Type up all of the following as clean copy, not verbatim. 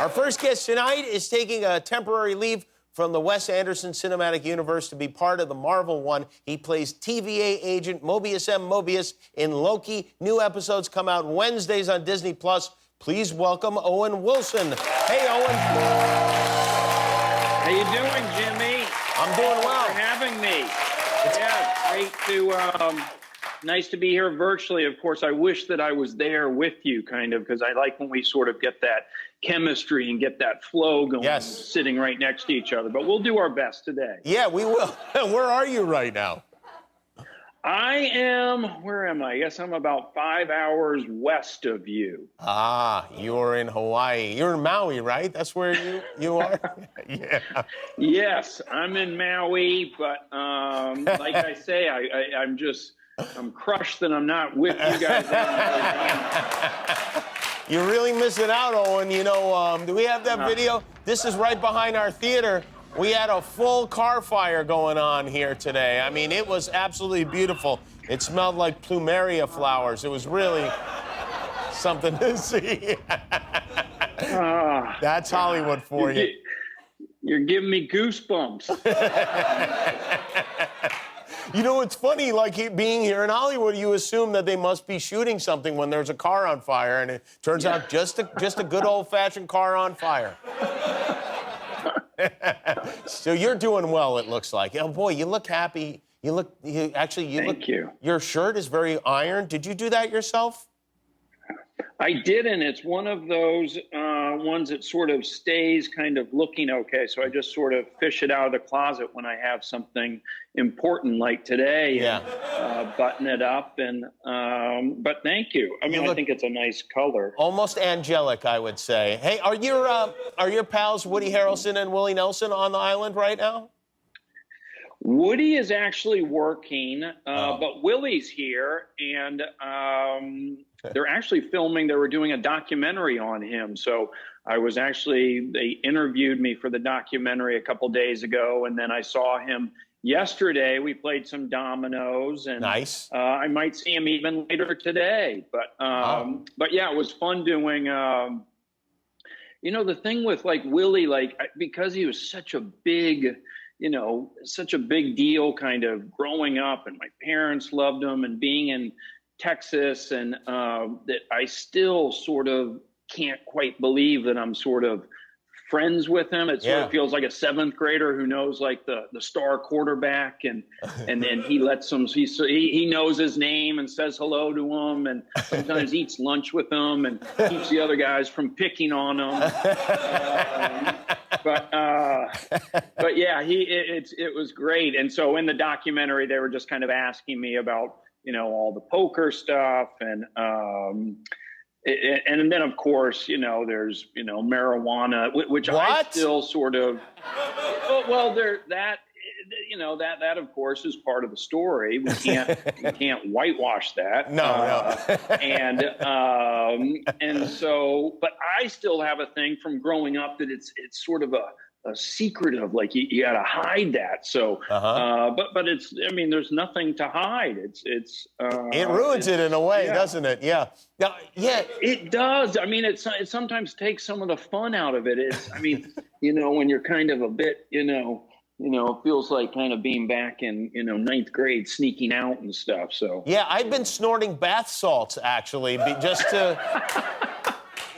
Our first guest tonight is taking a temporary leave from the Wes Anderson Cinematic Universe to be part of the Marvel one. He plays TVA agent Mobius M. Mobius in Loki. New episodes come out Wednesdays on Disney+. Please welcome Owen Wilson. Hey, Owen. How you doing, Jimmy? I'm doing well. Thanks for having me. Yeah, great to, nice to be here virtually. Of course, I wish that I was there with you, kind of, because I like when we sort of get that chemistry and get that flow going, yes, sitting right next to each other. But we'll do our best today. Yeah, we will. Where are you right now? I am, where am I? I guess I'm about 5 hours west of you. Ah, you're in Hawaii. You're in Maui, right? That's where you are? Yeah. Yes, I'm in Maui, but like I say, I'm crushed that I'm not with you guys. You're really missing out, Owen. You know, do we have that video? This is right behind our theater. We had a full car fire going on here today. I mean, it was absolutely beautiful. It smelled like plumeria flowers. It was really something to see. That's Hollywood for you. You're giving me goosebumps. You know, it's funny, like being here in Hollywood, you assume that they must be shooting something when there's a car on fire, and it turns out just a good old-fashioned car on fire. So you're doing well, it looks like. Oh boy, you look happy. Thank you. Your shirt is very ironed. Did you do that yourself? I didn't. It's one of those ones that sort of stays kind of looking okay. So I just sort of fish it out of the closet when I have something important like today. Yeah. And, button it up. And but thank you. I mean, I think it's a nice color. Almost angelic, I would say. Hey, are your pals Woody Harrelson and Willie Nelson on the island right now? Woody is actually working, but Willie's here, and they're actually filming. They were doing a documentary on him. So they interviewed me for the documentary a couple days ago, and then I saw him yesterday. We played some dominoes, and nice. I might see him even later today. But yeah, it was fun doing. You know, the thing with like Willie, like because he was such a big deal kind of growing up, and my parents loved him, and being in Texas, and that I still sort of can't quite believe that I'm sort of friends with him. It sort of feels like a seventh grader who knows like the star quarterback, and then he lets him, he knows his name and says hello to him, and sometimes eats lunch with him and keeps the other guys from picking on him. But yeah, it was great. And so in the documentary, they were just kind of asking me about, you know, all the poker stuff, and then of course, you know, there's, you know, marijuana, which I still sort of, well, that of course is part of the story. We can't whitewash that. No. And so, but I still have a thing from growing up that it's sort of a secret of like you got to hide that. So, but it's, I mean, there's nothing to hide. It ruins it in a way, doesn't it? Yeah. Now, it does. I mean, it sometimes takes some of the fun out of it. It's, I mean, you know, when you're kind of a bit, you know, it feels like kind of being back in, you know, 9th grade, sneaking out and stuff. So yeah, I've been snorting bath salts actually, just to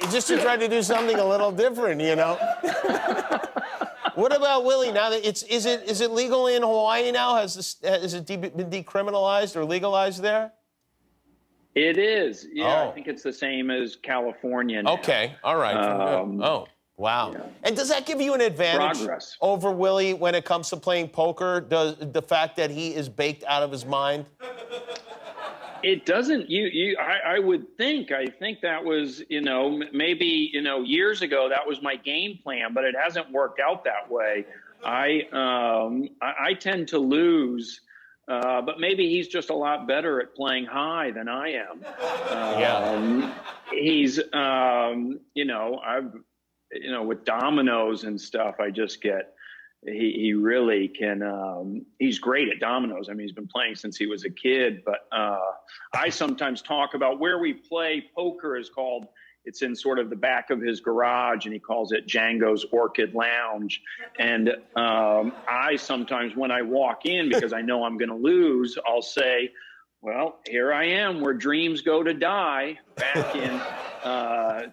try to do something a little different, you know. What about Willie? Now that is it legal in Hawaii now? Has it been decriminalized or legalized there? It is. Yeah, I think it's the same as California now. Okay, all right. Oh, wow. Yeah. And does that give you an advantage over Willie when it comes to playing poker? Does the fact that he is baked out of his mind? It doesn't. I would think. I think that was, you know, maybe, you know, years ago that was my game plan, but it hasn't worked out that way. I tend to lose, but maybe he's just a lot better at playing high than I am. He's, you know, with dominoes and stuff, I just get. He really can, he's great at dominoes. I mean, he's been playing since he was a kid, but I sometimes talk about where we play poker is called It's in sort of the back of his garage, and he calls it Django's Orchid Lounge. And I sometimes, when I walk in, because I know I'm going to lose, I'll say, well, here I am where dreams go to die, back in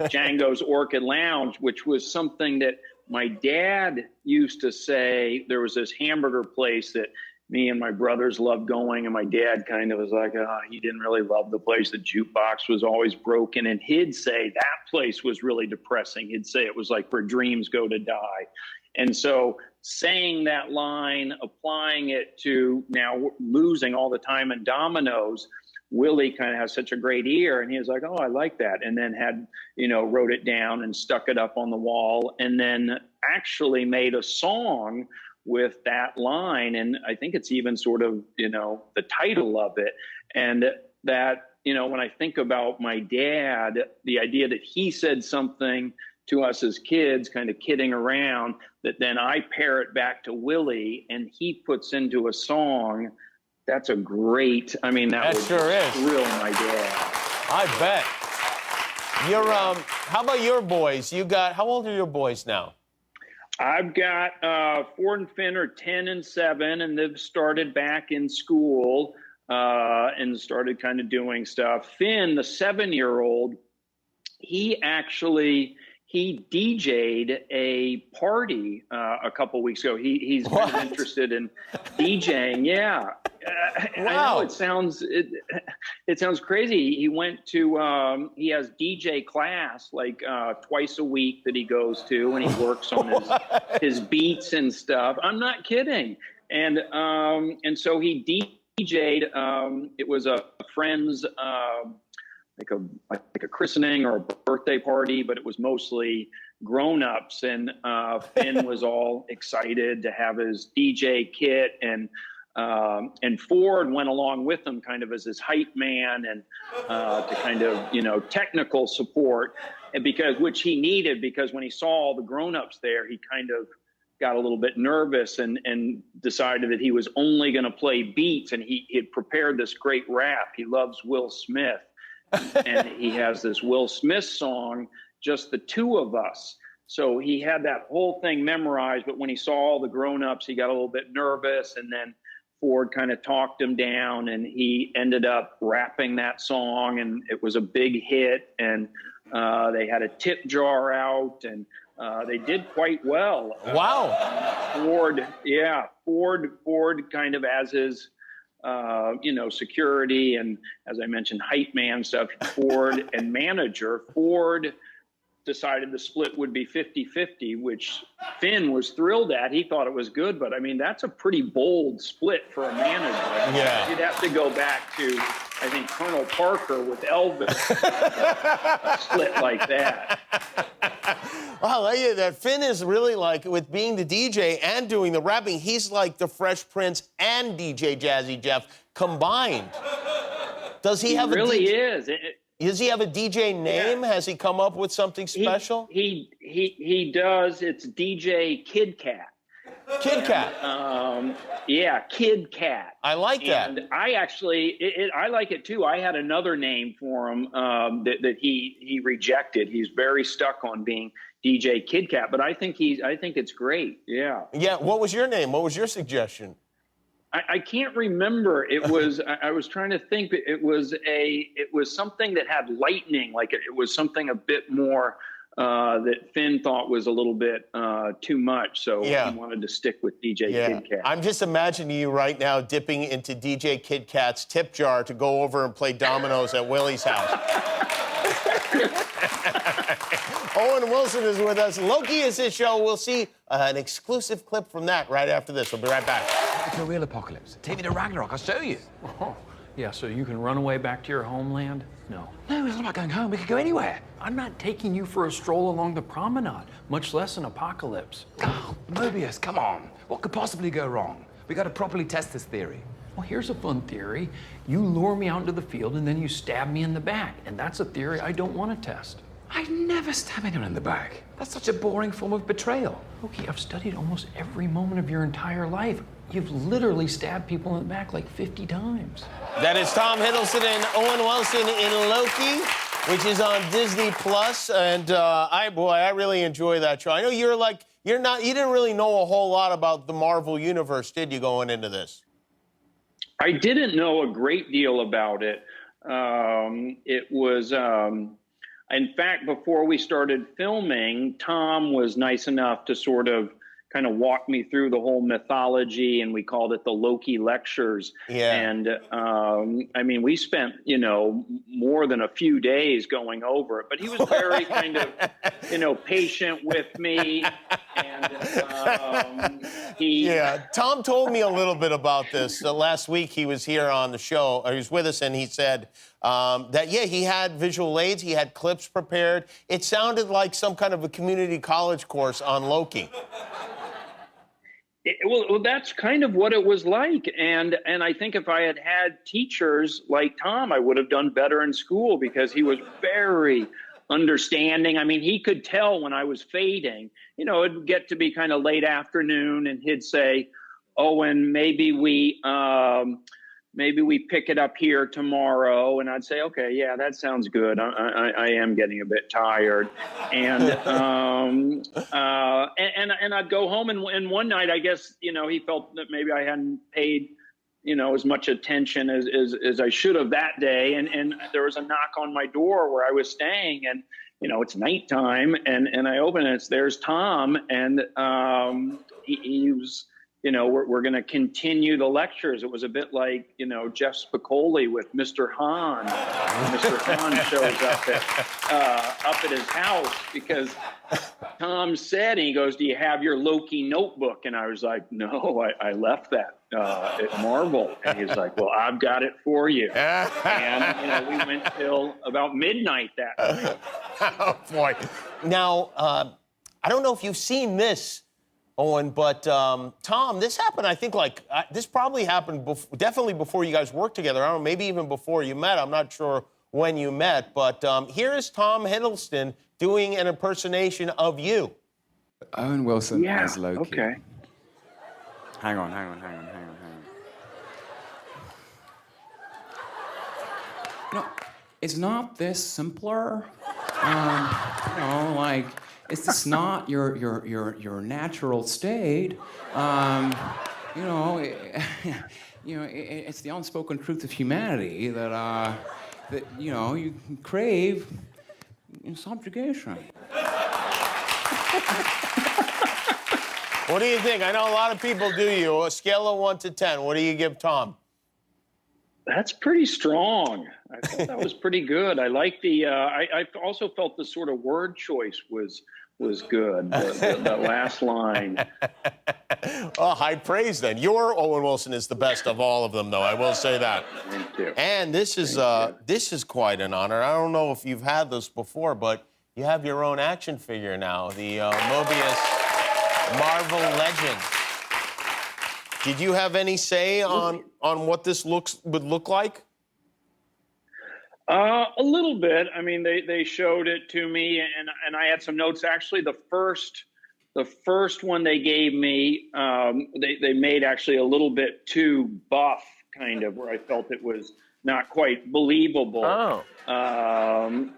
Django's Orchid Lounge, which was something that my dad used to say. There was this hamburger place that me and my brothers loved going, and my dad kind of was like, he didn't really love the place. The jukebox was always broken, and he'd say that place was really depressing. He'd say it was like where dreams go to die. And so saying that line, applying it to now losing all the time in Dominoes, Willie kind of has such a great ear, and he was like, oh, I like that. And then had, wrote it down and stuck it up on the wall, and then actually made a song with that line. And I think it's even sort of, the title of it. And that, when I think about my dad, the idea that he said something to us as kids, kind of kidding around, that then I pair it back to Willie and he puts into a song. That's a great, that would sure is. thrill my dad. I bet. How about your boys? How old are your boys now? I've got Ford and Finn are 10 and 7, and they've started back in school and started kind of doing stuff. Finn, the 7-year-old, he DJ'd a party a couple weeks ago. He's kind of interested in DJing. Yeah. Wow. I know it sounds crazy. He went to he has DJ class like twice a week that he goes to, and he works on his beats and stuff. I'm not kidding. And so he DJ'd. It was a friend's like a christening or a birthday party, but it was mostly grown-ups, and Finn was all excited to have his DJ kit, and Ford went along with him kind of as his hype man and to kind of, technical support, and which he needed, because when he saw all the grown-ups there, he kind of got a little bit nervous and decided that he was only going to play beats, and he had prepared this great rap. He loves Will Smith. And he has this Will Smith song, Just the Two of Us. So he had that whole thing memorized, but when he saw all the grown-ups, he got a little bit nervous, and then Ford kind of talked him down, and he ended up rapping that song, and it was a big hit, and they had a tip jar out, and they did quite well. Wow. Ford kind of as his security, and as I mentioned, hype man stuff, Ford and manager. Ford decided the split would be 50-50, which Finn was thrilled at. He thought it was good, but that's a pretty bold split for a manager. Yeah. You'd have to go back to, I think, Colonel Parker with Elvis, a split like that. Wow, that Finn is really like, with being the DJ and doing the rapping, he's like the Fresh Prince and DJ Jazzy Jeff combined. Does he have really a is. Does he have a DJ name? Yeah. Has he come up with something special? He does. It's DJ Kid Cat. Kid Cat. Kid Cat. I like that. And I actually, I like it too. I had another name for him that he rejected. He's very stuck on being DJ Kid Cat, but I think it's great. Yeah. Yeah. What was your name? What was your suggestion? I can't remember. It was, I was trying to think, but it was something that had lightning, like it was something a bit more that Finn thought was a little bit too much. So he wanted to stick with DJ Kid Cat. I'm just imagining you right now dipping into DJ Kid Cat's tip jar to go over and play dominoes at Willie's house. Owen Wilson is with us. Loki is his show. We'll see an exclusive clip from that right after this. We'll be right back. It's a real apocalypse. Take me to Ragnarok. I'll show you. Oh, yeah, so you can run away back to your homeland? No. No, it's not about going home. We could go anywhere. I'm not taking you for a stroll along the promenade, much less an apocalypse. Oh, Mobius, come on. What could possibly go wrong? We got to properly test this theory. Well, here's a fun theory. You lure me out into the field and then you stab me in the back. And that's a theory I don't want to test. I'd never stab anyone in the back. That's such a boring form of betrayal. Okay, I've studied almost every moment of your entire life. You've literally stabbed people in the back like 50 times. That is Tom Hiddleston and Owen Wilson in Loki. which is on Disney Plus, and I really enjoy that show. I know you didn't really know a whole lot about the Marvel Universe, did you, going into this? I didn't know a great deal about it. It was, in fact, before we started filming, Tom was nice enough to sort of kind of walk me through the whole mythology, and we called it the Loki lectures. Yeah. And I mean, we spent, more than a few days going over it, but he was very kind of, patient with me. And Tom told me a little bit about this. Last week he was here on the show, or he was with us, and he said that, he had visual aids, he had clips prepared. It sounded like some kind of a community college course on Loki. Well, that's kind of what it was like. And I think if I had had teachers like Tom, I would have done better in school, because he was very understanding. I mean, he could tell when I was fading. It'd get to be kind of late afternoon, and he'd say, Owen, maybe we pick it up here tomorrow. And I'd say, okay, yeah, that sounds good. I am getting a bit tired. And and I'd go home, and one night, I guess, he felt that maybe I hadn't paid, as much attention as I should have that day. And there was a knock on my door where I was staying, and, it's nighttime, and I open it, there's Tom, and he was, we're going to continue the lectures. It was a bit like, Jeff Spicoli with Mr. Hahn. Mr. Hahn shows up at his house, because Tom said, and he goes, "Do you have your Loki notebook?" And I was like, "No, I left that at Marvel." And he's like, "Well, I've got it for you." And, we went till about midnight that night. Oh, boy. Now, I don't know if you've seen this, Owen, but Tom, this happened, I think, this probably happened definitely before you guys worked together. I don't know, maybe even before you met. I'm not sure when you met, but here is Tom Hiddleston doing an impersonation of you. Owen Wilson as Loki. Okay. Hang on. No, it's not this simpler. It's just not your natural state. It's the unspoken truth of humanity that you crave subjugation. What do you think? I know a lot of people do you. A scale of 1 to 10, what do you give Tom? That's pretty strong. I thought that was pretty good. I like the. I also felt the sort of word choice was good. The last line. Oh, high praise then. Your Owen Wilson is the best of all of them, though. I will say that. Thank you. And this is quite an honor. I don't know if you've had this before, but you have your own action figure now, the Mobius Marvel Legend. Did you have any say on what this would look like? A little bit. I mean, they showed it to me, and I had some notes. Actually, the first one they gave me, they made actually a little bit too buff, kind of, where I felt it was not quite believable. Oh.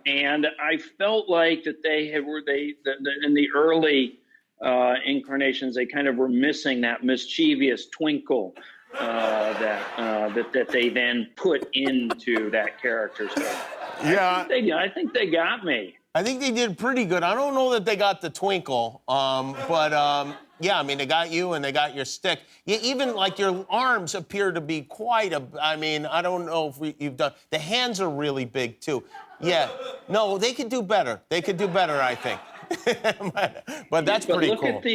And I felt like that in the early incarnations, they kind of were missing that mischievous twinkle that they then put into that character. So Yeah. I think they got me. I think they did pretty good. I don't know that they got the twinkle, but yeah, I mean, they got you and they got your stick. Even like your arms appear to be quite I mean, I don't know if you've done, the hands are really big too. Yeah, no, they could do better. They could do better, I think. but that's pretty look cool. Look at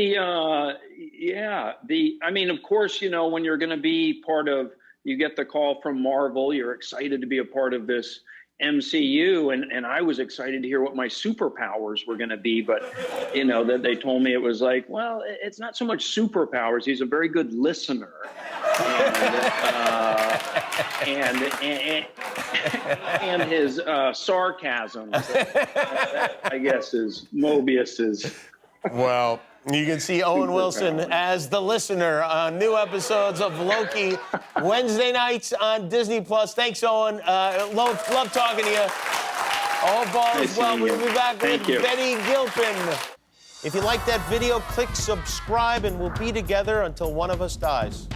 I mean, of course, when you're going to be part of, you get the call from Marvel, you're excited to be a part of this MCU, and I was excited to hear what my superpowers were going to be, but that they told me it was like, well, it's not so much superpowers. He's a very good listener, and his sarcasm, I guess, is Mobius's. Well, you can see Owen Wilson as the listener on new episodes of Loki Wednesday nights on Disney Plus. Thanks, Owen. Love talking to you. All balls Nice well. meeting We'll you. be back Thank with you. Betty Gilpin. If you like that video, click subscribe, and we'll be together until one of us dies.